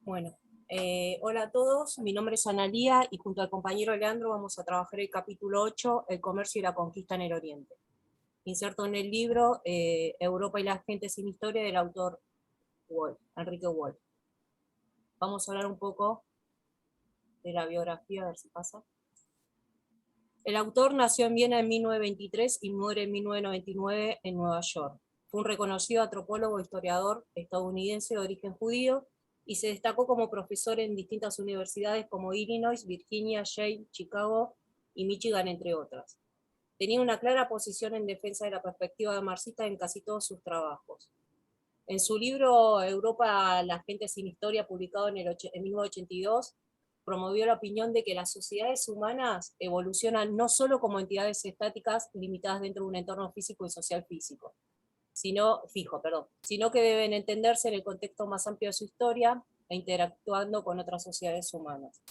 Bueno, hola a todos, mi nombre es Analía y junto al compañero Leandro vamos a trabajar el capítulo 8, el comercio y la conquista en el Oriente. Inserto en el libro Europa y la gente sin historia del autor Enrique Wolf. Vamos a hablar un poco de la biografía, a ver si pasa. El autor nació en Viena en 1923 y muere en 1999 en Nueva York. Fue un reconocido antropólogo e historiador estadounidense de origen judío y se destacó como profesor en distintas universidades como Illinois, Virginia, Yale, Chicago y Michigan, entre otras. Tenía una clara posición en defensa de la perspectiva marxista en casi todos sus trabajos. En su libro Europa, la gente sin historia, publicado en 1982, promovió la opinión de que las sociedades humanas evolucionan no solo como entidades estáticas limitadas dentro de un entorno físico y social sino que deben entenderse en el contexto más amplio de su historia e interactuando con otras sociedades humanas.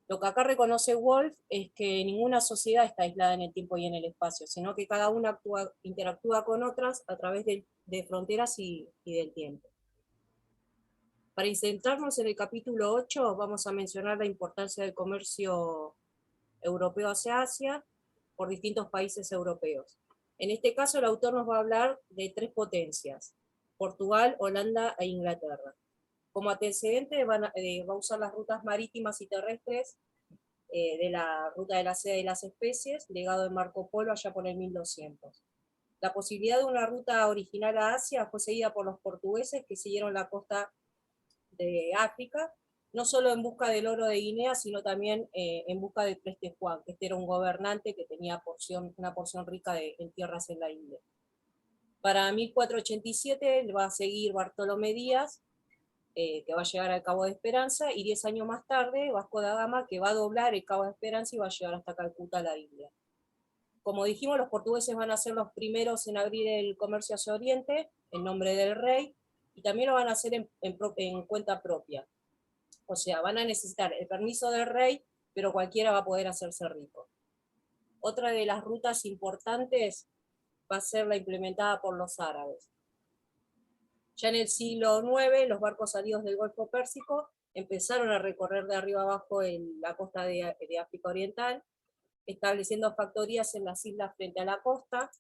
Lo que acá reconoce Wolf es que ninguna sociedad está aislada en el tiempo y en el espacio, sino que cada una interactúa con otras a través de fronteras y del tiempo. Para centrarnos en el capítulo 8, vamos a mencionar la importancia del comercio europeo hacia Asia por distintos países europeos. En este caso, el autor nos va a hablar de tres potencias: Portugal, Holanda e Inglaterra. Como antecedente va a usar las rutas marítimas y terrestres de la ruta de la seda y las especies, legado de Marco Polo allá por el 1200. La posibilidad de una ruta original a Asia fue seguida por los portugueses, que siguieron la costa de África, no solo en busca del oro de Guinea, sino también en busca de Preste Juan, que este era un gobernante que tenía una porción rica en tierras en la India. Para 1487 va a seguir Bartolomé Díaz, que va a llegar al Cabo de Esperanza, y 10 años más tarde Vasco da Gama, que va a doblar el Cabo de Esperanza y va a llegar hasta Calcuta, la India. Como dijimos, los portugueses van a ser los primeros en abrir el comercio hacia Oriente, en nombre del rey, y también lo van a hacer en cuenta propia. O sea, van a necesitar el permiso del rey, pero cualquiera va a poder hacerse rico. Otra de las rutas importantes va a ser la implementada por los árabes. Ya en el siglo IX, los barcos salidos del Golfo Pérsico empezaron a recorrer de arriba abajo la costa de África Oriental, estableciendo factorías en las islas frente a la costa.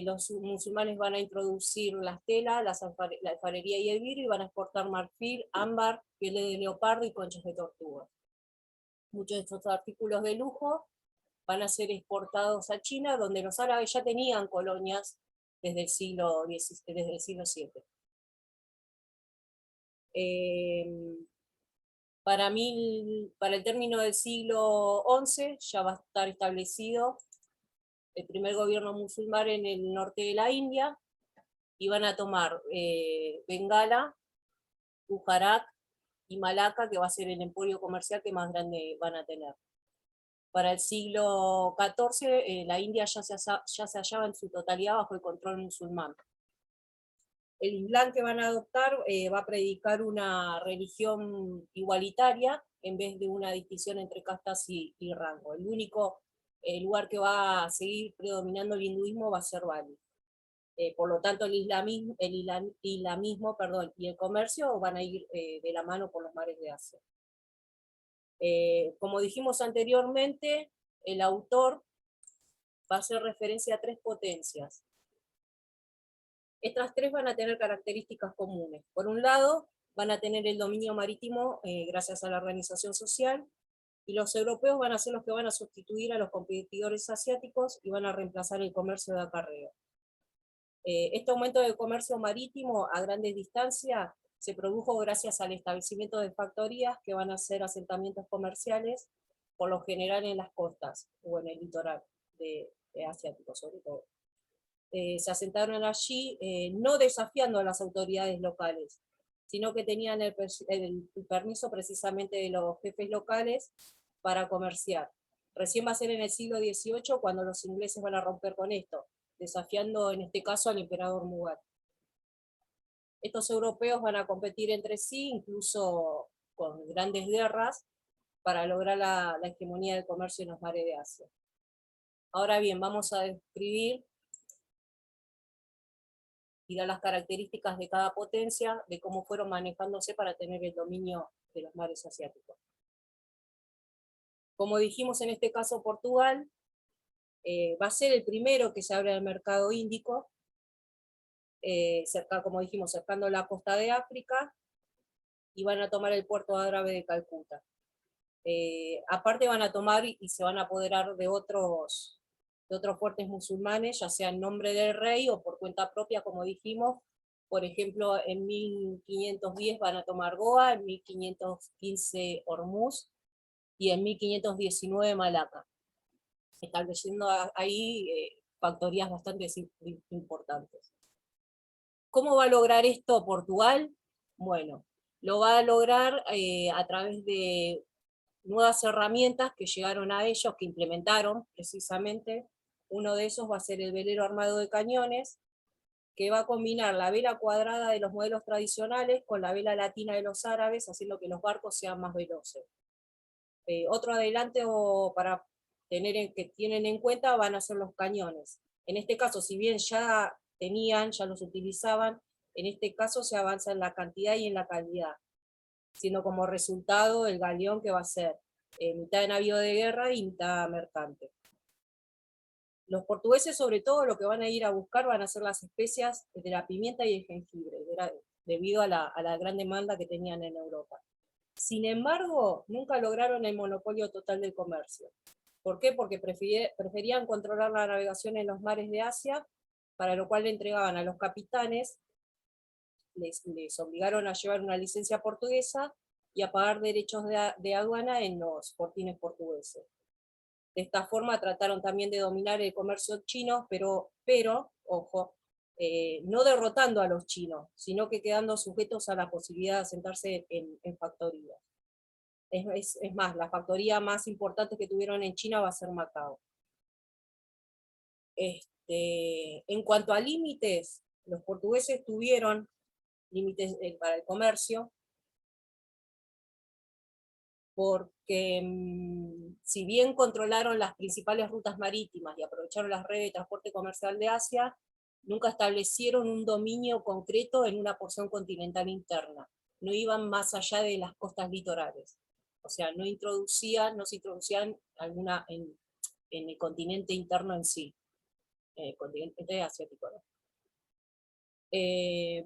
Los musulmanes van a introducir las telas, la alfarería y el vidrio, y van a exportar marfil, ámbar, pieles de leopardo y conchas de tortuga. Muchos de estos artículos de lujo van a ser exportados a China, donde los árabes ya tenían colonias desde el siglo VII. Eh, para el término del siglo XI ya va a estar establecido el primer gobierno musulmán en el norte de la India, y van a tomar Bengala, Gujarat y Malaca, que va a ser el emporio comercial que más grande van a tener. Para el siglo XIV, la India ya se hallaba en su totalidad bajo el control musulmán. El Islam que van a adoptar va a predicar una religión igualitaria en vez de una distinción entre castas y rango. El único lugar que va a seguir predominando el hinduismo va a ser Bali. Por lo tanto, islamismo y el comercio van a ir de la mano por los mares de Asia. Como dijimos anteriormente, el autor va a hacer referencia a tres potencias. Estas tres van a tener características comunes. Por un lado, van a tener el dominio marítimo gracias a la organización social, y los europeos van a ser los que van a sustituir a los competidores asiáticos y van a reemplazar el comercio de acarreo. Este aumento del comercio marítimo a grandes distancias se produjo gracias al establecimiento de factorías que van a ser asentamientos comerciales, por lo general en las costas o en el litoral asiático sobre todo. Se asentaron allí no desafiando a las autoridades locales, sino que tenían el permiso precisamente de los jefes locales para comerciar. Recién va a ser en el siglo XVIII cuando los ingleses van a romper con esto, desafiando en este caso al emperador Mughal. Estos europeos van a competir entre sí, incluso con grandes guerras, para lograr la hegemonía del comercio en los mares de Asia. Ahora bien, vamos a describir y da las características de cada potencia, de cómo fueron manejándose para tener el dominio de los mares asiáticos. Como dijimos, en este caso Portugal va a ser el primero que se abre al mercado Índico, cerca, como dijimos, cercando la costa de África, y van a tomar el puerto árabe de Calcuta. Aparte van a tomar y se van a apoderar de otros fuertes musulmanes, ya sea en nombre del rey o por cuenta propia, como dijimos. Por ejemplo, en 1510 van a tomar Goa, en 1515 Hormuz y en 1519 Malaca, estableciendo ahí factorías bastante importantes. ¿Cómo va a lograr esto Portugal? Bueno, lo va a lograr a través de nuevas herramientas que llegaron a ellos, que implementaron precisamente. Uno de esos va a ser el velero armado de cañones, que va a combinar la vela cuadrada de los modelos tradicionales con la vela latina de los árabes, haciendo que los barcos sean más veloces. Otro adelante para que tienen en cuenta van a ser los cañones. En este caso, si bien ya los utilizaban, en este caso se avanza en la cantidad y en la calidad, siendo como resultado el galeón que va a ser mitad de navío de guerra y mitad mercante. Los portugueses, sobre todo, lo que van a ir a buscar van a ser las especias de la pimienta y el jengibre, debido a la gran demanda que tenían en Europa. Sin embargo, nunca lograron el monopolio total del comercio. ¿Por qué? Porque preferían controlar la navegación en los mares de Asia, para lo cual le entregaban a los capitanes, les obligaron a llevar una licencia portuguesa y a pagar derechos de aduana en los fortines portugueses. De esta forma trataron también de dominar el comercio chino, pero ojo, no derrotando a los chinos, sino que quedando sujetos a la posibilidad de asentarse en factorías. Es más, la factoría más importante que tuvieron en China va a ser Macao. En cuanto a límites, los portugueses tuvieron límites para el comercio, porque si bien controlaron las principales rutas marítimas y aprovecharon las redes de transporte comercial de Asia, nunca establecieron un dominio concreto en una porción continental interna. No iban más allá de las costas litorales. O sea, no se introducían en el continente interno en sí, el continente asiático, ¿no?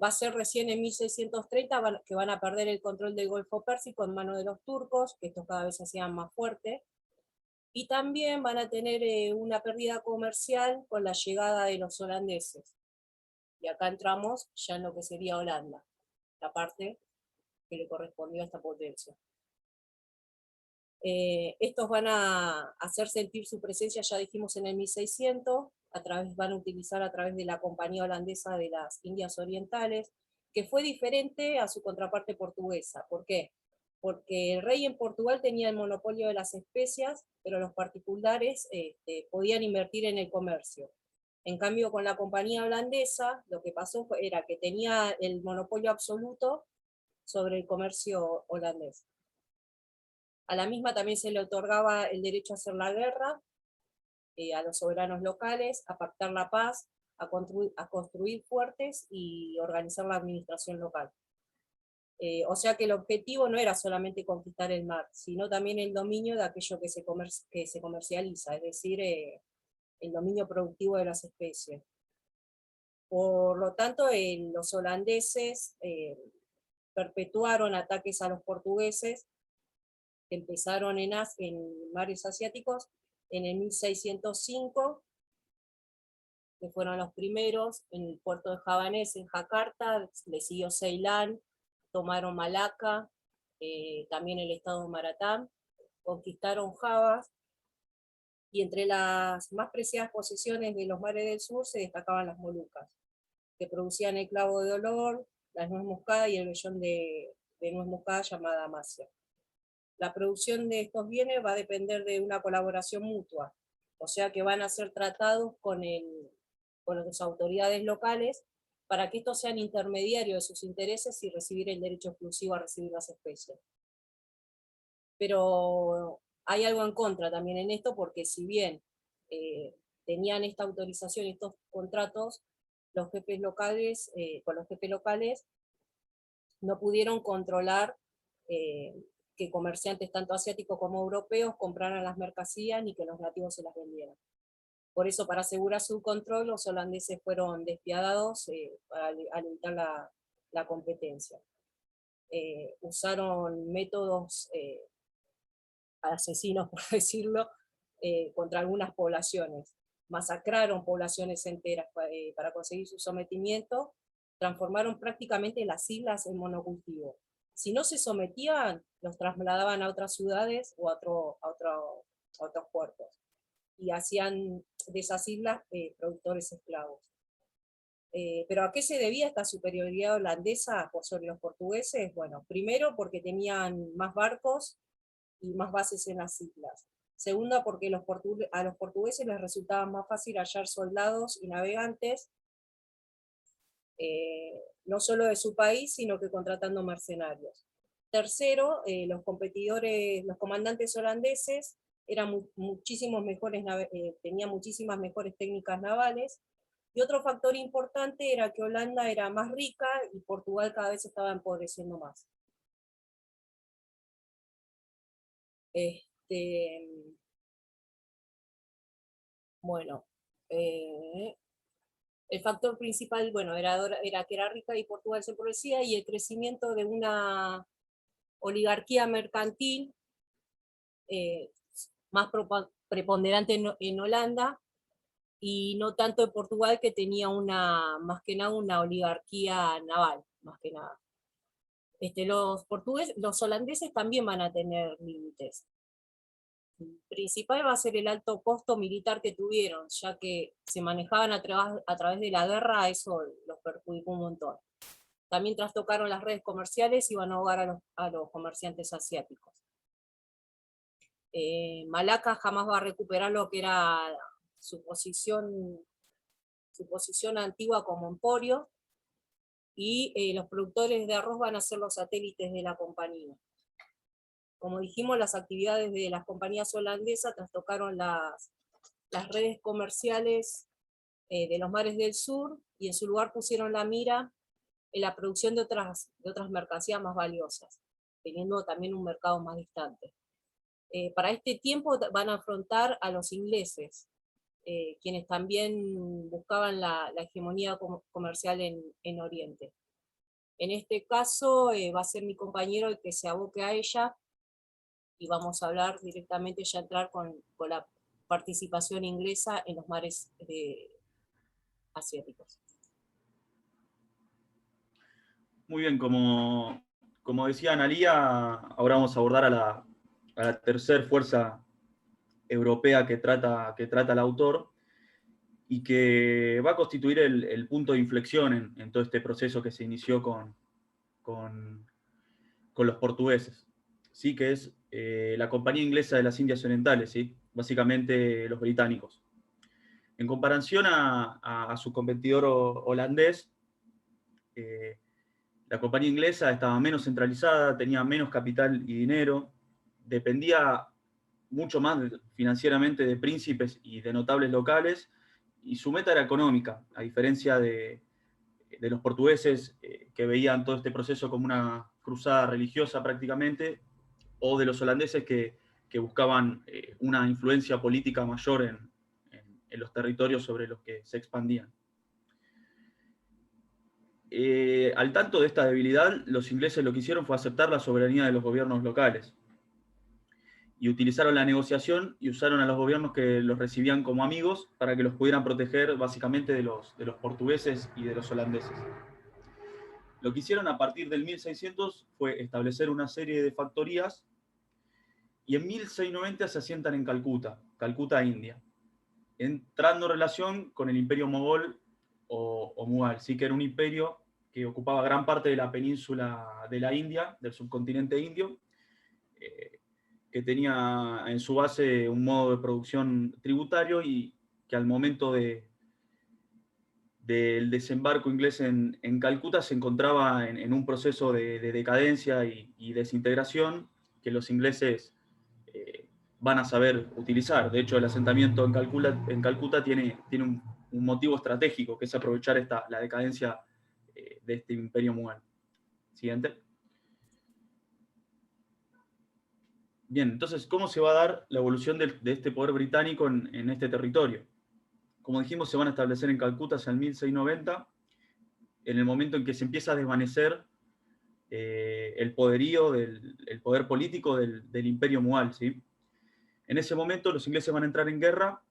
Va a ser recién en 1630 que van a perder el control del Golfo Pérsico en manos de los turcos, que estos cada vez se hacían más fuertes, y también van a tener una pérdida comercial con la llegada de los holandeses. Y acá entramos ya en lo que sería Holanda, la parte que le correspondió a esta potencia. Estos van a hacer sentir su presencia, ya dijimos, en el 1600, van a utilizar a través de la Compañía Holandesa de las Indias Orientales, que fue diferente a su contraparte portuguesa. ¿Por qué? Porque el rey en Portugal tenía el monopolio de las especias, pero los particulares podían invertir en el comercio. En cambio, con la Compañía Holandesa, lo que pasó era que tenía el monopolio absoluto sobre el comercio holandés. A la misma también se le otorgaba el derecho a hacer la guerra, a los soberanos locales, a pactar la paz, a construir fuertes y organizar la administración local. O sea que el objetivo no era solamente conquistar el mar, sino también el dominio de aquello que se comercializa, es decir, el dominio productivo de las especies. Por lo tanto, los holandeses perpetuaron ataques a los portugueses, que empezaron en mares asiáticos en el 1605, que fueron los primeros, en el puerto de Javanés, en Jakarta, le siguió Ceilán, tomaron Malaca, también el estado de Maratán, conquistaron Java, y entre las más preciadas posesiones de los mares del sur se destacaban las Molucas, que producían el clavo de olor, la nuez moscada y el vellón de nuez moscada llamada Amasia. La producción de estos bienes va a depender de una colaboración mutua, o sea que van a ser tratados con las autoridades locales para que estos sean intermediarios de sus intereses y recibir el derecho exclusivo a recibir las especies. Pero hay algo en contra también en esto, porque si bien tenían esta autorización, estos contratos, los jefes locales, con los jefes locales, no pudieron controlar que comerciantes tanto asiáticos como europeos compraran las mercancías ni que los nativos se las vendieran. Por eso, para asegurar su control, los holandeses fueron despiadados para limitar la competencia. Usaron métodos asesinos, por decirlo, contra algunas poblaciones. Masacraron poblaciones enteras para conseguir su sometimiento, transformaron prácticamente las islas en monocultivo. Si no se sometían, los trasladaban a otras ciudades o a otros puertos, y hacían de esas islas productores esclavos. ¿Pero a qué se debía esta superioridad holandesa sobre los portugueses? Bueno, primero porque tenían más barcos y más bases en las islas. Segunda, porque a los portugueses les resultaba más fácil hallar soldados y navegantes, no solo de su país, sino que contratando mercenarios. Tercero, los comandantes holandeses eran tenían muchísimas mejores técnicas navales, y otro factor importante era que Holanda era más rica y Portugal cada vez estaba empobreciendo más. Bueno, el factor principal, bueno, era que era rica y Portugal se empobrecía, y el crecimiento de una oligarquía mercantil más preponderante en Holanda, y no tanto en Portugal, que tenía más que nada una oligarquía naval, más que nada. Los holandeses también van a tener límites. El principal va a ser el alto costo militar que tuvieron, ya que se manejaban a través de la guerra. Eso los perjudicó un montón. También trastocaron las redes comerciales y van a ahogar a los comerciantes asiáticos. Malaca jamás va a recuperar lo que era su posición antigua como emporio, y los productores de arroz van a ser los satélites de la compañía. Como dijimos, las actividades de las compañías holandesas trastocaron las redes comerciales de los mares del sur, y en su lugar pusieron la mira en la producción de otras mercancías más valiosas, teniendo también un mercado más distante. Para este tiempo van a afrontar a los ingleses, quienes también buscaban la hegemonía comercial en Oriente. En este caso va a ser mi compañero el que se aboque a ella, y vamos a hablar directamente, ya entrar con la participación inglesa en los mares asiáticos. Muy bien, como decía Analía, ahora vamos a abordar a la tercera fuerza europea que trata el autor, y que va a constituir el punto de inflexión en todo este proceso que se inició con los portugueses, ¿sí? Que es la Compañía Inglesa de las Indias Orientales, ¿sí? Básicamente los británicos. En comparación a su competidor holandés, la compañía inglesa estaba menos centralizada, tenía menos capital y dinero, dependía mucho más financieramente de príncipes y de notables locales, y su meta era económica, a diferencia de los portugueses, que veían todo este proceso como una cruzada religiosa prácticamente, o de los holandeses que buscaban una influencia política mayor en los territorios sobre los que se expandían. Al tanto de esta debilidad, los ingleses lo que hicieron fue aceptar la soberanía de los gobiernos locales, y utilizaron la negociación y usaron a los gobiernos que los recibían como amigos para que los pudieran proteger básicamente de los portugueses y de los holandeses. Lo que hicieron a partir del 1600 fue establecer una serie de factorías, y en 1690 se asientan en Calcuta, India, entrando en relación con el imperio mogol o Mughal, sí, que era un imperio que ocupaba gran parte de la península de la India, del subcontinente indio, que tenía en su base un modo de producción tributario, y que al momento del desembarco inglés en Calcuta se encontraba en un proceso de decadencia y desintegración que los ingleses van a saber utilizar. De hecho, el asentamiento en Calcuta tiene un motivo estratégico, que es aprovechar la decadencia de este imperio mughal. Siguiente. Bien, entonces, ¿cómo se va a dar la evolución de este poder británico en este territorio? Como dijimos, se van a establecer en Calcuta hacia el 1690, en el momento en que se empieza a desvanecer el poderío, el poder político del imperio mughal, ¿sí? En ese momento los ingleses van a entrar en guerra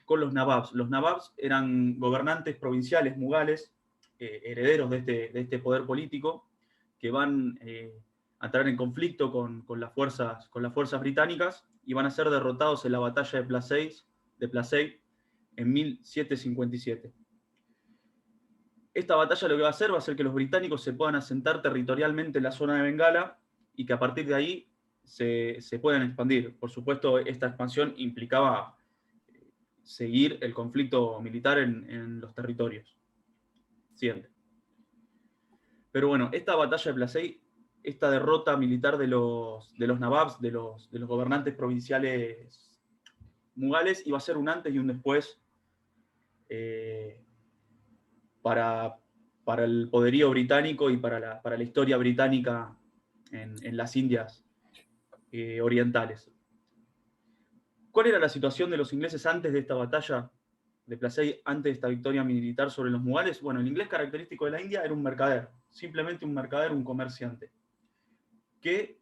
con los nababs. Los nababs eran gobernantes provinciales mughales, herederos de este poder político, que van a entrar en conflicto con las fuerzas británicas y van a ser derrotados en la batalla de Plassey en 1757. Esta batalla lo que va a hacer que los británicos se puedan asentar territorialmente en la zona de Bengala y que a partir de ahí se puedan expandir. Por supuesto, esta expansión implicaba seguir el conflicto militar en los territorios. Siguiente. Pero bueno, esta batalla de Plassey, esta derrota militar de los nababs, de los gobernantes provinciales mughales, iba a ser un antes y un después para el poderío británico y para la historia británica en las Indias orientales. ¿Cuál era la situación de los ingleses antes de esta batalla de Plassey, antes de esta victoria militar sobre los mughales? Bueno, el inglés característico de la India era un mercader, simplemente un mercader, un comerciante, que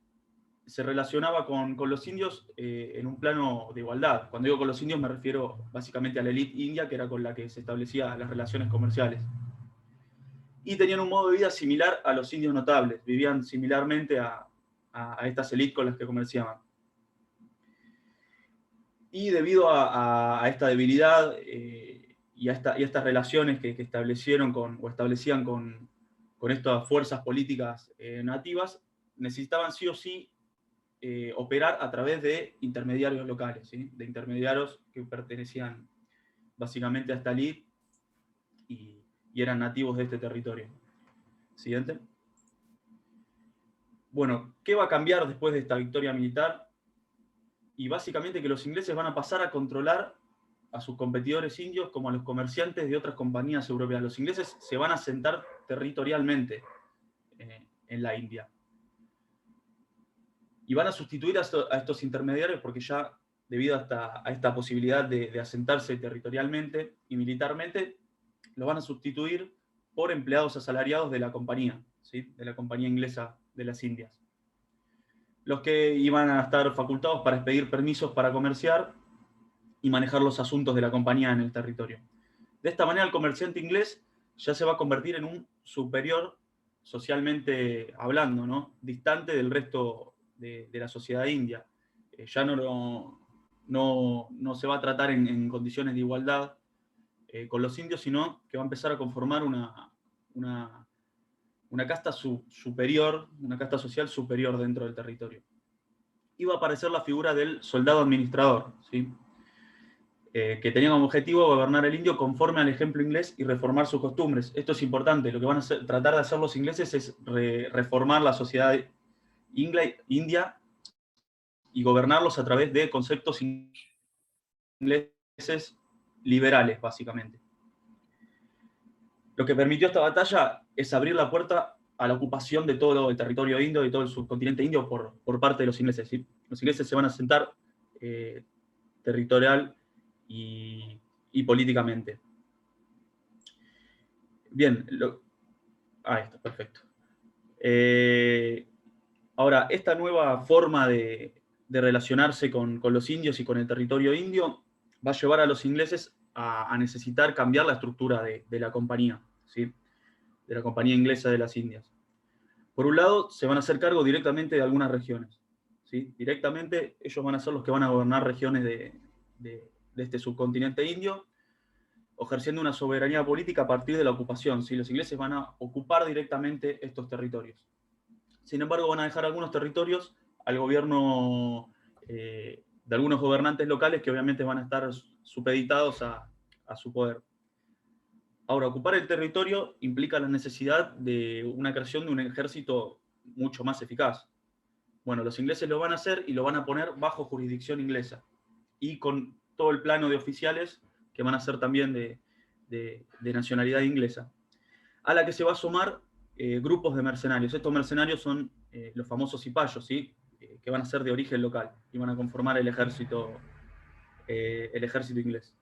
se relacionaba con los indios en un plano de igualdad. Cuando digo con los indios me refiero básicamente a la élite india, que era con la que se establecían las relaciones comerciales. Y tenían un modo de vida similar a los indios notables, vivían similarmente a estas élites con las que comerciaban. Y debido a esta debilidad y a estas relaciones que establecían con estas fuerzas políticas nativas, necesitaban sí o sí operar a través de intermediarios locales, ¿sí? De intermediarios que pertenecían básicamente a esta élite y eran nativos de este territorio. Siguiente. Bueno, ¿qué va a cambiar después de esta victoria militar? Y básicamente que los ingleses van a pasar a controlar a sus competidores indios como a los comerciantes de otras compañías europeas. Los ingleses se van a asentar territorialmente en la India. Y van a sustituir a estos intermediarios porque ya debido a esta posibilidad de asentarse territorialmente y militarmente, los van a sustituir por empleados asalariados de la compañía, ¿sí? De la compañía inglesa de las Indias. Los que iban a estar facultados para expedir permisos para comerciar y manejar los asuntos de la compañía en el territorio. De esta manera, el comerciante inglés ya se va a convertir en un superior socialmente hablando, ¿no? Distante del resto de la sociedad india. Ya no se va a tratar en condiciones de igualdad con los indios, sino que va a empezar a conformar una casta superior, una casta social superior dentro del territorio. Y va a aparecer la figura del soldado administrador, ¿sí? Que tenía como objetivo gobernar el indio conforme al ejemplo inglés y reformar sus costumbres. Esto es importante, lo que van a tratar de hacer los ingleses es reformar la sociedad india y gobernarlos a través de conceptos ingleses liberales, básicamente. Lo que permitió esta batalla es abrir la puerta a la ocupación de todo el territorio indio y todo el subcontinente indio por parte de los ingleses, ¿sí? Los ingleses se van a asentar territorial y políticamente. Bien, ahí está, perfecto. Ahora, esta nueva forma de relacionarse con los indios y con el territorio indio va a llevar a los ingleses a necesitar cambiar la estructura de la compañía, ¿sí? De la compañía inglesa de las Indias. Por un lado, se van a hacer cargo directamente de algunas regiones, ¿sí? Directamente ellos van a ser los que van a gobernar regiones de este subcontinente indio, ejerciendo una soberanía política a partir de la ocupación, ¿sí? Los ingleses van a ocupar directamente estos territorios. Sin embargo, van a dejar algunos territorios al gobierno de algunos gobernantes locales que obviamente van a estar supeditados a su poder. Ahora, ocupar el territorio implica la necesidad de una creación de un ejército mucho más eficaz. Bueno, los ingleses lo van a hacer y lo van a poner bajo jurisdicción inglesa y con todo el plano de oficiales que van a ser también de de nacionalidad inglesa, a la que se va a sumar grupos de mercenarios. Estos mercenarios son los famosos cipayos, ¿sí? Que van a ser de origen local y van a conformar el ejército inglés.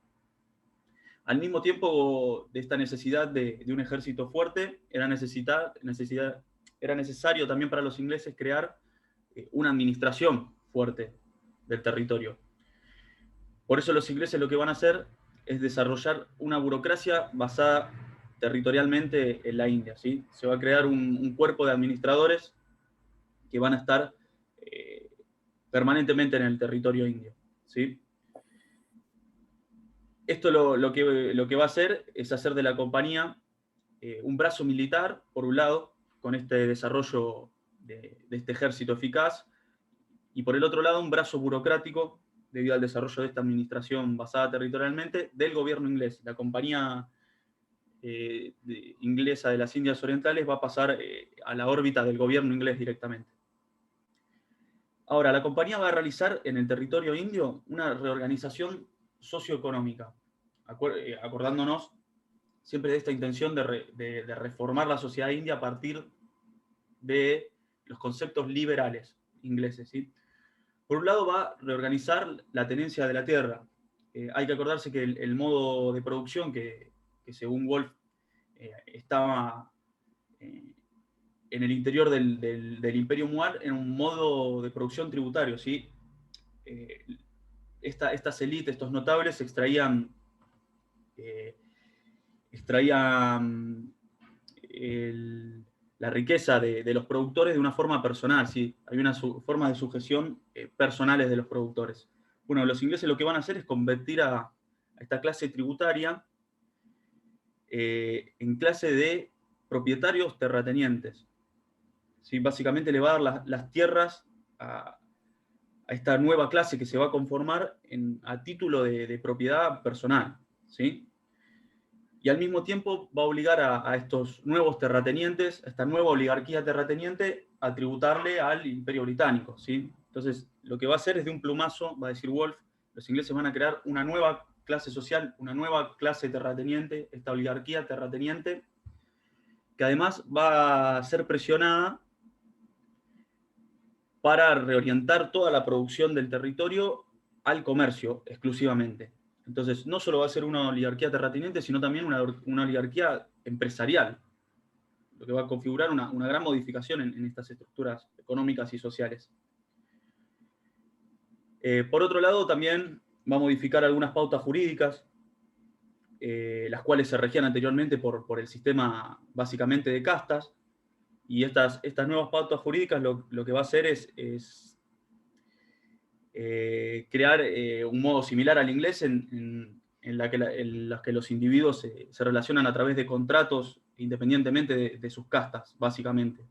Al mismo tiempo de esta necesidad de un ejército fuerte, era necesario también para los ingleses crear una administración fuerte del territorio. Por eso los ingleses lo que van a hacer es desarrollar una burocracia basada territorialmente en la India, ¿sí? Se va a crear un cuerpo de administradores que van a estar permanentemente en el territorio indio, ¿sí? Esto lo que va a hacer es hacer de la compañía un brazo militar, por un lado, con este desarrollo de este ejército eficaz, y por el otro lado un brazo burocrático, debido al desarrollo de esta administración basada territorialmente, del gobierno inglés. La compañía inglesa de las Indias Orientales va a pasar a la órbita del gobierno inglés directamente. Ahora, la compañía va a realizar en el territorio indio una reorganización socioeconómica, acordándonos siempre de esta intención de reformar la sociedad india a partir de los conceptos liberales ingleses, ¿sí? Por un lado, va a reorganizar la tenencia de la tierra. Hay que acordarse que el modo de producción que según Wolf estaba en el interior del Imperio Muar en un modo de producción tributario, ¿sí? Estas élites, estos notables, extraían la riqueza de los productores de una forma personal, ¿sí? Hay una forma de sujeción personales de los productores. Bueno, los ingleses lo que van a hacer es convertir a esta clase tributaria en clase de propietarios terratenientes, ¿sí? Básicamente le va a dar las tierras a esta nueva clase que se va a conformar a título de propiedad personal, ¿sí? Y al mismo tiempo va a obligar a estos nuevos terratenientes, a esta nueva oligarquía terrateniente, a tributarle al Imperio Británico, ¿sí? Entonces, lo que va a hacer es de un plumazo, va a decir Wolf, los ingleses van a crear una nueva clase social, una nueva clase terrateniente, esta oligarquía terrateniente, que además va a ser presionada para reorientar toda la producción del territorio al comercio exclusivamente. Entonces, no solo va a ser una oligarquía terrateniente, sino también una oligarquía empresarial, lo que va a configurar una gran modificación en estas estructuras económicas y sociales. Por otro lado, también va a modificar algunas pautas jurídicas, las cuales se regían anteriormente por el sistema básicamente de castas, y estas nuevas pautas jurídicas lo que va a hacer es crear un modo similar al inglés en los que los individuos se relacionan a través de contratos independientemente de sus castas, básicamente.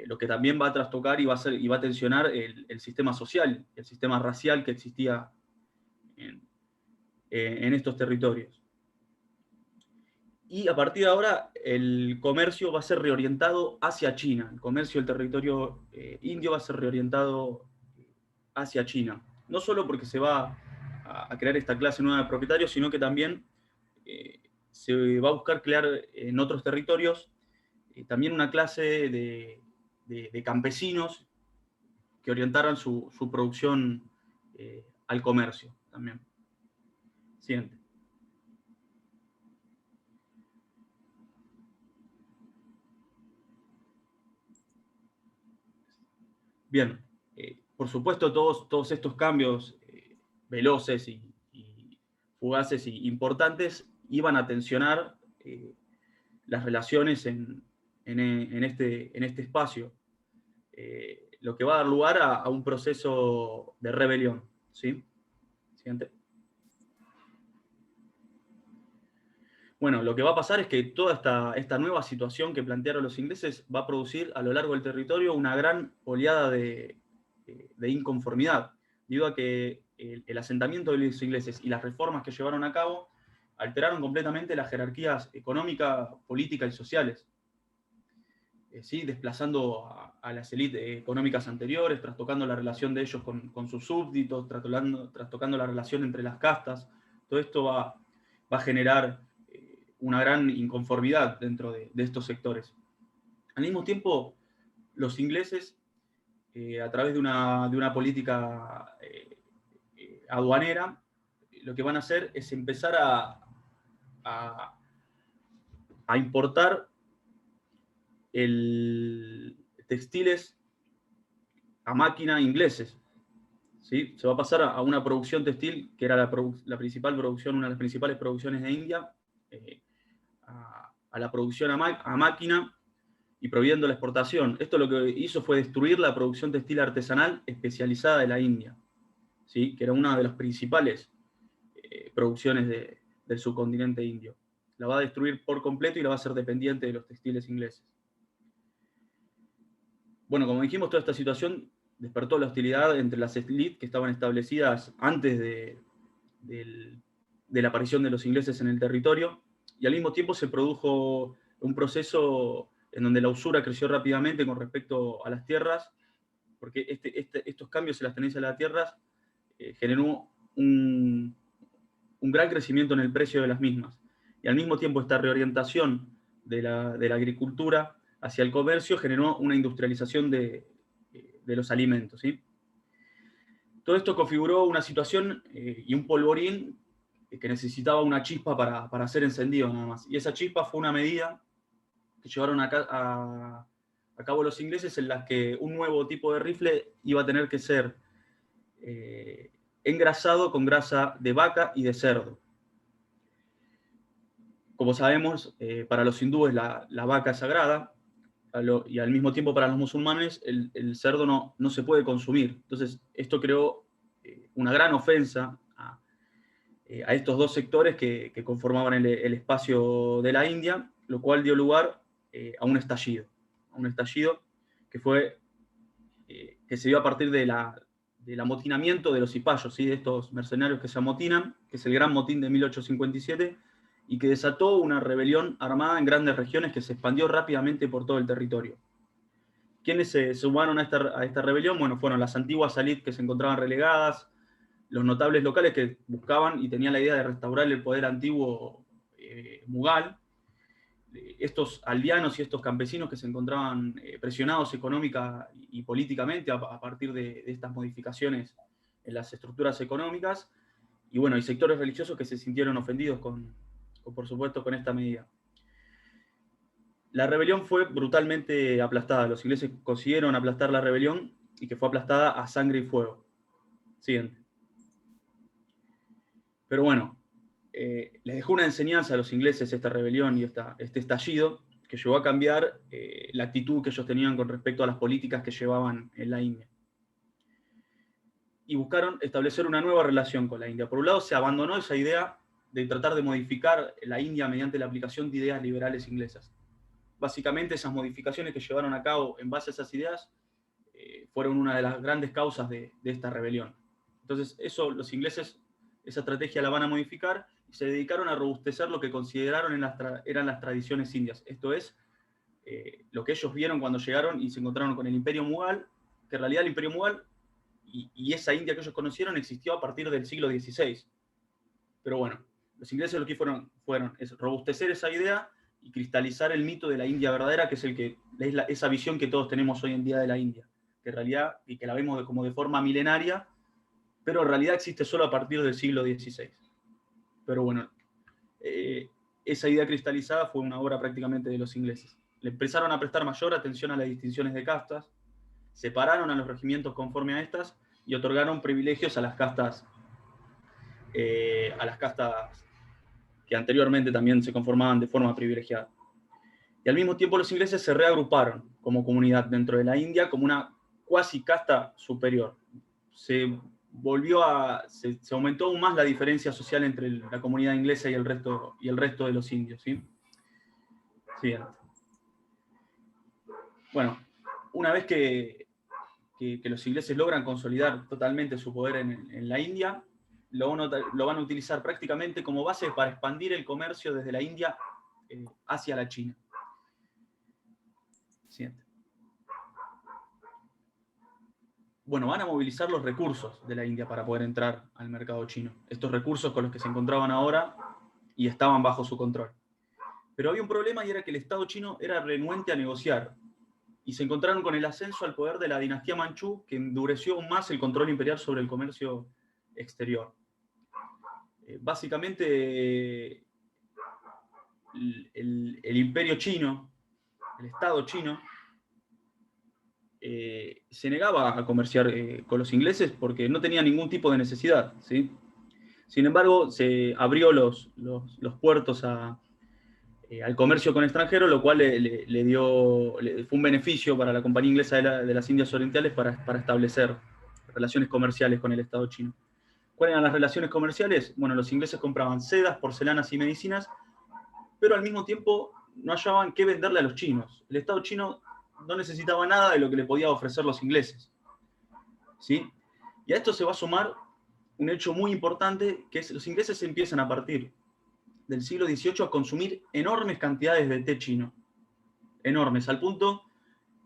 Lo que también va a trastocar y va a tensionar el sistema social, el sistema racial que existía en estos territorios. Y a partir de ahora el comercio va a ser reorientado hacia China. El comercio del territorio indio va a ser reorientado hacia China. No solo porque se va a crear esta clase nueva de propietarios, sino que también se va a buscar crear en otros territorios también una clase de campesinos que orientaran su producción al comercio también. Siguiente. Bien, por supuesto todos estos cambios veloces y fugaces y importantes iban a tensionar las relaciones en este espacio, lo que va a dar lugar a un proceso de rebelión, ¿sí? Siguiente. Bueno, lo que va a pasar es que toda esta nueva situación que plantearon los ingleses va a producir a lo largo del territorio una gran oleada de inconformidad, debido a que el asentamiento de los ingleses y las reformas que llevaron a cabo alteraron completamente las jerarquías económicas, políticas y sociales, ¿sí? Desplazando a las élites económicas anteriores, trastocando la relación de ellos con sus súbditos, trastocando la relación entre las castas. Todo esto va a generar una gran inconformidad dentro de estos sectores. Al mismo tiempo, los ingleses, a través de una política aduanera, lo que van a hacer es empezar a importar textiles a máquina ingleses. ¿Sí? Se va a pasar a una producción textil, que era la principal producción, una de las principales producciones de India, a la producción a máquina y prohibiendo la exportación. Esto lo que hizo fue destruir la producción textil artesanal especializada de la India, ¿sí? Que era una de las principales producciones del subcontinente indio. La va a destruir por completo y la va a hacer dependiente de los textiles ingleses. Bueno, como dijimos, toda esta situación despertó la hostilidad entre las élites que estaban establecidas antes de la aparición de los ingleses en el territorio, y al mismo tiempo se produjo un proceso en donde la usura creció rápidamente con respecto a las tierras, porque estos cambios en las tenencias de las tierras generó un gran crecimiento en el precio de las mismas. Y al mismo tiempo esta reorientación de la agricultura hacia el comercio generó una industrialización de los alimentos, ¿sí? Todo esto configuró una situación y un polvorín que necesitaba una chispa para ser encendido nada más. Y esa chispa fue una medida que llevaron a cabo los ingleses, en las que un nuevo tipo de rifle iba a tener que ser engrasado con grasa de vaca y de cerdo. Como sabemos, para los hindúes la vaca es sagrada, y al mismo tiempo para los musulmanes el cerdo no se puede consumir. Entonces esto creó una gran ofensa a estos dos sectores que conformaban el espacio de la India, lo cual dio lugar a un estallido que se dio a partir del amotinamiento de los cipayos, ¿sí? De estos mercenarios que se amotinan, que es el Gran Motín de 1857, y que desató una rebelión armada en grandes regiones que se expandió rápidamente por todo el territorio. ¿Quiénes se sumaron a esta rebelión? Bueno, fueron las antiguas élites que se encontraban relegadas, los notables locales que buscaban y tenían la idea de restaurar el poder antiguo mughal, estos aldeanos y estos campesinos que se encontraban presionados económica y políticamente a partir de estas modificaciones en las estructuras económicas, y bueno, hay sectores religiosos que se sintieron ofendidos por supuesto, con esta medida. La rebelión fue brutalmente aplastada. Los ingleses consiguieron aplastar la rebelión y que fue aplastada a sangre y fuego. Siguiente. Pero bueno, les dejó una enseñanza a los ingleses esta rebelión y este estallido, que llevó a cambiar la actitud que ellos tenían con respecto a las políticas que llevaban en la India. Y buscaron establecer una nueva relación con la India. Por un lado, se abandonó esa idea de tratar de modificar la India mediante la aplicación de ideas liberales inglesas. Básicamente, esas modificaciones que llevaron a cabo en base a esas ideas fueron una de las grandes causas de esta rebelión. Entonces, los ingleses, esa estrategia la van a modificar y se dedicaron a robustecer lo que consideraron eran las tradiciones indias. Esto es, lo que ellos vieron cuando llegaron y se encontraron con el Imperio Mughal, que en realidad el Imperio Mughal y esa India que ellos conocieron existió a partir del siglo XVI. Pero bueno, los ingleses lo que fueron es robustecer esa idea y cristalizar el mito de la India verdadera, que es esa visión que todos tenemos hoy en día de la India, que en realidad, y que la vemos como de forma milenaria, pero en realidad existe solo a partir del siglo XVI. Pero bueno, esa idea cristalizada fue una obra prácticamente de los ingleses. Le empezaron a prestar mayor atención a las distinciones de castas, separaron a los regimientos conforme a estas y otorgaron privilegios a las castas que anteriormente también se conformaban de forma privilegiada. Y al mismo tiempo los ingleses se reagruparon como comunidad dentro de la India como una cuasi casta superior. Se aumentó aún más la diferencia social entre la comunidad inglesa y el resto de los indios, ¿sí? Siguiente. Bueno, una vez que los ingleses logran consolidar totalmente su poder en la India, lo van a utilizar prácticamente como base para expandir el comercio desde la India hacia la China. Siguiente. Bueno, van a movilizar los recursos de la India para poder entrar al mercado chino. Estos recursos con los que se encontraban ahora y estaban bajo su control. Pero había un problema y era que el Estado chino era renuente a negociar. Y se encontraron con el ascenso al poder de la dinastía Manchú, que endureció aún más el control imperial sobre el comercio exterior. Básicamente, el imperio chino, el Estado chino, se negaba a comerciar con los ingleses porque no tenía ningún tipo de necesidad, ¿sí? Sin embargo, se abrió los puertos al comercio con extranjeros, lo cual fue un beneficio para la Compañía Inglesa de las Indias Orientales para establecer relaciones comerciales con el Estado chino. ¿Cuáles eran las relaciones comerciales? Bueno, los ingleses compraban sedas, porcelanas y medicinas, pero al mismo tiempo no hallaban qué venderle a los chinos. El Estado chino no necesitaba nada de lo que le podían ofrecer los ingleses, ¿sí? Y a esto se va a sumar un hecho muy importante, que es los ingleses empiezan a partir del siglo XVIII a consumir enormes cantidades de té chino. Enormes, al punto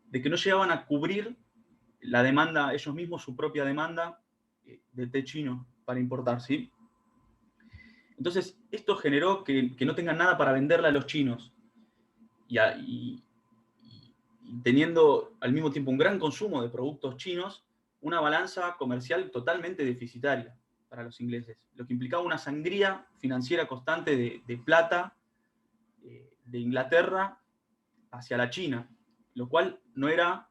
de que no llegaban a cubrir la demanda, ellos mismos, su propia demanda de té chino para importar, ¿sí? Entonces, esto generó que no tengan nada para venderle a los chinos. Y teniendo al mismo tiempo un gran consumo de productos chinos, una balanza comercial totalmente deficitaria para los ingleses, lo que implicaba una sangría financiera constante de plata de Inglaterra hacia la China, lo cual no era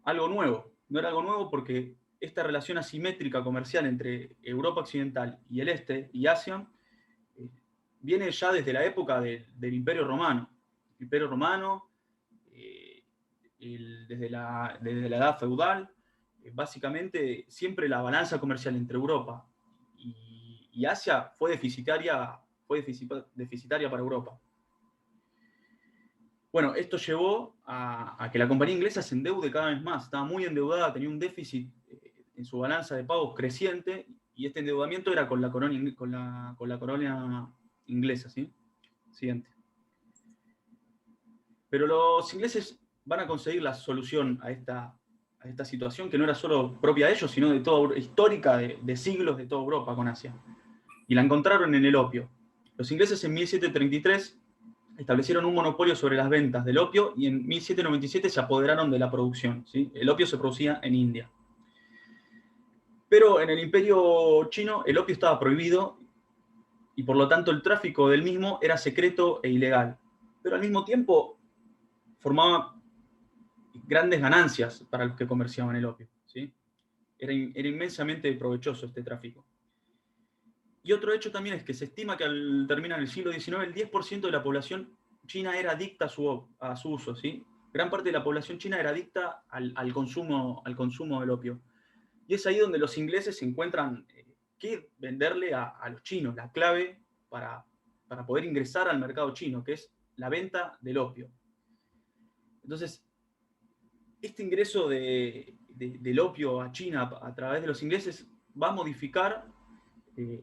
algo nuevo. No era algo nuevo porque esta relación asimétrica comercial entre Europa Occidental y el Este y Asia viene ya desde la época del Imperio Romano. El Imperio Romano, desde la Edad Feudal, básicamente siempre la balanza comercial entre Europa y Asia fue deficitaria para Europa. Bueno, esto llevó a que la compañía inglesa se endeude cada vez más. Estaba muy endeudada, tenía un déficit en su balanza de pagos creciente, y este endeudamiento era con la corona inglesa, ¿sí? Siguiente. Pero los ingleses van a conseguir la solución a esta situación, que no era solo propia de ellos, sino de toda histórica de siglos de toda Europa con Asia. Y la encontraron en el opio. Los ingleses en 1733 establecieron un monopolio sobre las ventas del opio y en 1797 se apoderaron de la producción, ¿sí? El opio se producía en India. Pero en el Imperio Chino el opio estaba prohibido y por lo tanto el tráfico del mismo era secreto e ilegal. Pero al mismo tiempo formaba grandes ganancias para los que comerciaban el opio, ¿sí? Era inmensamente provechoso este tráfico. Y otro hecho también es que se estima que al terminar el siglo XIX, el 10% de la población china era adicta a su uso, ¿sí? Gran parte de la población china era adicta al consumo del opio. Y es ahí donde los ingleses encuentran qué venderle a los chinos, la clave para poder ingresar al mercado chino, que es la venta del opio. Entonces, este ingreso del opio a China a través de los ingleses va a modificar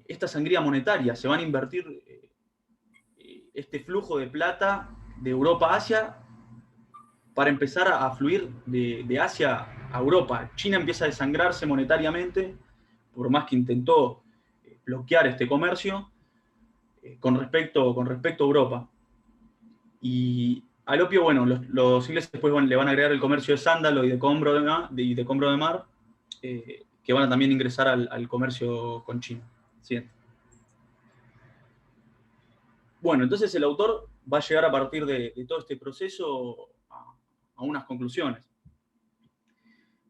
esta sangría monetaria. Se van a invertir este flujo de plata de Europa a Asia para empezar a fluir de Asia a Europa. China empieza a desangrarse monetariamente, por más que intentó bloquear este comercio con respecto a Europa. Y al opio, bueno, los ingleses después le van a agregar el comercio de sándalo y de combro de mar, que van a también ingresar al comercio con China. Siguiente. Bueno, entonces el autor va a llegar a partir de todo este proceso a unas conclusiones.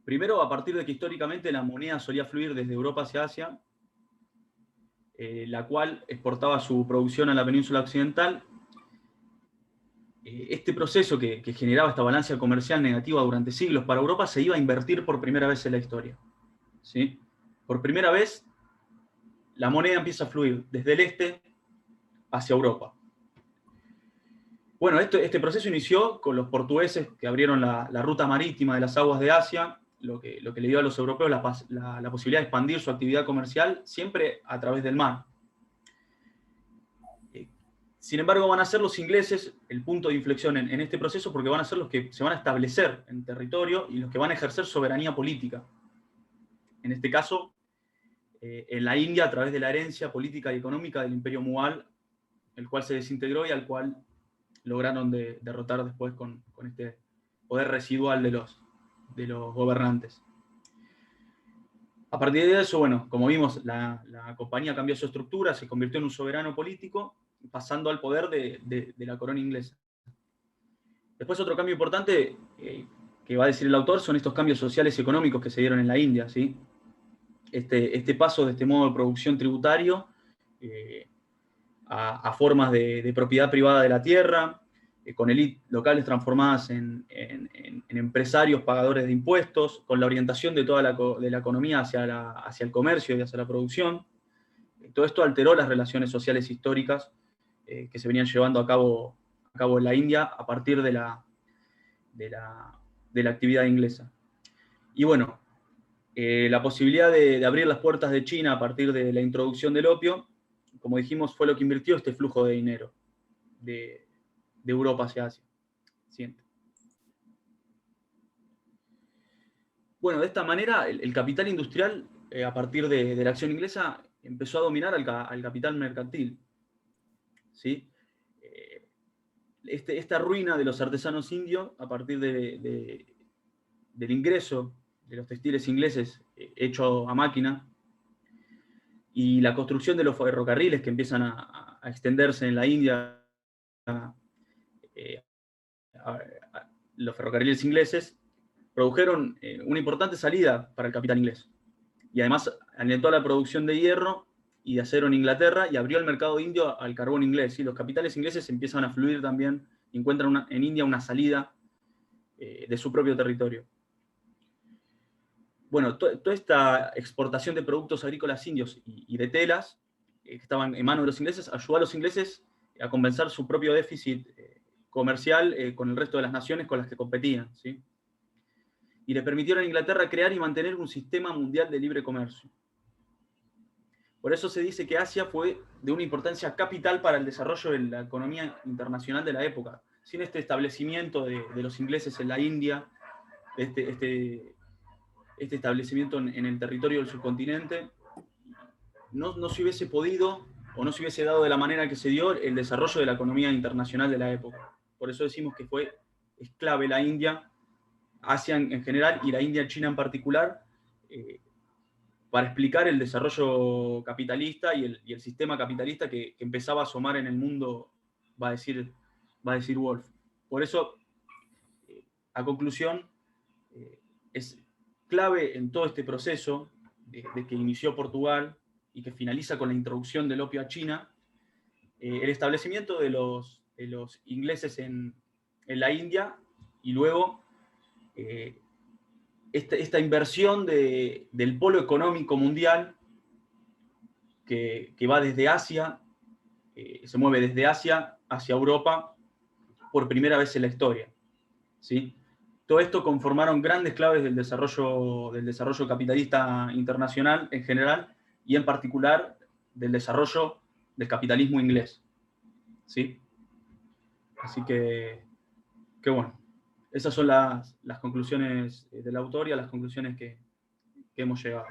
Primero, a partir de que históricamente la moneda solía fluir desde Europa hacia Asia, la cual exportaba su producción a la península occidental. Este proceso que generaba esta balanza comercial negativa durante siglos para Europa se iba a invertir por primera vez en la historia, ¿sí? Por primera vez, la moneda empieza a fluir desde el este hacia Europa. Bueno, este proceso inició con los portugueses que abrieron la ruta marítima de las aguas de Asia, lo que le dio a los europeos la posibilidad de expandir su actividad comercial siempre a través del mar. Sin embargo, van a ser los ingleses el punto de inflexión en este proceso, porque van a ser los que se van a establecer en territorio y los que van a ejercer soberanía política. En este caso, en la India, a través de la herencia política y económica del Imperio Mughal, el cual se desintegró y al cual lograron derrotar después con este poder residual de los gobernantes. A partir de eso, bueno, como vimos, la compañía cambió su estructura, se convirtió en un soberano político, pasando al poder de la corona inglesa. Después otro cambio importante que va a decir el autor son estos cambios sociales y económicos que se dieron en la India, ¿sí? Este paso de este modo de producción tributario a formas de propiedad privada de la tierra, con élites locales transformadas en empresarios pagadores de impuestos, con la orientación de toda la economía hacia el comercio y hacia la producción. Todo esto alteró las relaciones sociales históricas que se venían llevando a cabo en la India a partir de la actividad inglesa. Y bueno, la posibilidad de abrir las puertas de China a partir de la introducción del opio, como dijimos, fue lo que invirtió este flujo de dinero de Europa hacia Asia. Siguiente. Bueno, de esta manera, el capital industrial, a partir de la acción inglesa, empezó a dominar al capital mercantil. ¿Sí? Esta ruina de los artesanos indios, a partir del ingreso de los textiles ingleses hechos a máquina, y la construcción de los ferrocarriles que empiezan a extenderse en la India, los ferrocarriles ingleses, produjeron una importante salida para el capital inglés. Y además alentó la producción de hierro y de acero en Inglaterra y abrió el mercado indio al carbón inglés. Y los capitales ingleses empiezan a fluir también, encuentran en India una salida de su propio territorio. Bueno, toda esta exportación de productos agrícolas indios y de telas que estaban en manos de los ingleses ayudó a los ingleses a compensar su propio déficit comercial con el resto de las naciones con las que competían, ¿sí? Y le permitieron a Inglaterra crear y mantener un sistema mundial de libre comercio. Por eso se dice que Asia fue de una importancia capital para el desarrollo de la economía internacional de la época. Sin este establecimiento de los ingleses en la India, este establecimiento en el territorio del subcontinente, no se hubiese podido o no se hubiese dado de la manera que se dio el desarrollo de la economía internacional de la época. Por eso decimos que es clave la India, Asia en general y la India-China en particular, para explicar el desarrollo capitalista y el sistema capitalista que empezaba a asomar en el mundo, va a decir Wolf. Por eso, a conclusión, es clave en todo este proceso de que inició Portugal y que finaliza con la introducción del opio a China, el establecimiento de los ingleses en la India y luego esta inversión del polo económico mundial que va desde Asia, se mueve desde Asia hacia Europa por primera vez en la historia, ¿sí? Todo esto conformaron grandes claves del desarrollo capitalista internacional en general y en particular del desarrollo del capitalismo inglés, ¿sí? Así que bueno, esas son las conclusiones del autor y a las conclusiones que hemos llegado.